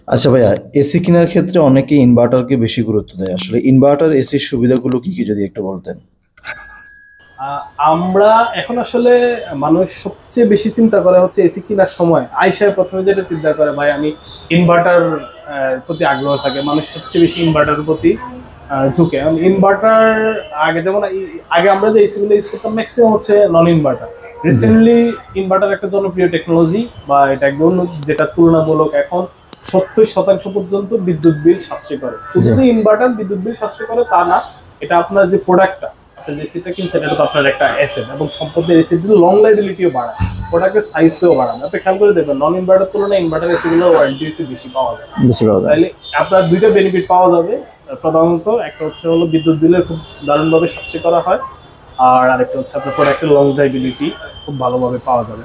আচ্ছা ভাইয়া, এসি কেনার ক্ষেত্রে অনেকে ইনভার্টারকে বেশি গুরুত্ব দেয়। আসলে ইনভার্টার এসির সুবিধাগুলো কি কি যদি একটু বলতেন। আহ, আমরা এখন আসলে মানুষ সবচেয়ে বেশি চিন্তা করে হচ্ছে এসি কেনার সময় আইসার প্রথমে যেটা চিন্তা করে ভাই আমি ইনভার্টার প্রতি আগ্রহ থাকে, মানুষ সবচেয়ে বেশি ইনভার্টারের প্রতি ঝুঁকে। ইনভার্টার আগে যেমন আগে আমরা যে এসি গুলো ইউজ করতাম ম্যাক্সিমাম হচ্ছে নন ইনভার্টার। জি। রিসেন্টলি ইনভার্টার একটা জনপ্রিয় টেকনোলজি, বা এটা একদম যেটা তুলনামূলক এখন 70% পর্যন্ত বিদ্যুৎ বিল সাশ্রয় করে। শুধু জি। যে ইনভার্টার বিদ্যুৎ বিল সাশ্রয় করে তা না, এটা আপনার যে প্রোডাক্টটা, আপনি যে এসিটা কিনছেন এটা তো আপনার একটা অ্যাসেট, এবং সম্পদের এসিড লং লাইবিলিটিও বাড়ায়, প্রোডাক্টের স্থায়িত্বও বাড়ায়। আপনি খেয়াল করে দেখবেন নন ইনভার্টার তুলনায় ইনভার্টার এসি গুলো ওয়ারেন্টি একটু বেশি পাওয়া যায়। বেশি পাওয়া যায়। তাইলে আপনার দুইটা বেনিফিট পাওয়া যাবে। প্রধানত একটা হচ্ছে হলো বিদ্যুৎ বিলের খুব দারুণভাবে সাশ্রয় করা হয়, আর আরেকটা হচ্ছে আপনার প্রোডাক্টের লং লাইবিলিটি খুব ভালোভাবে পাওয়া যাবে।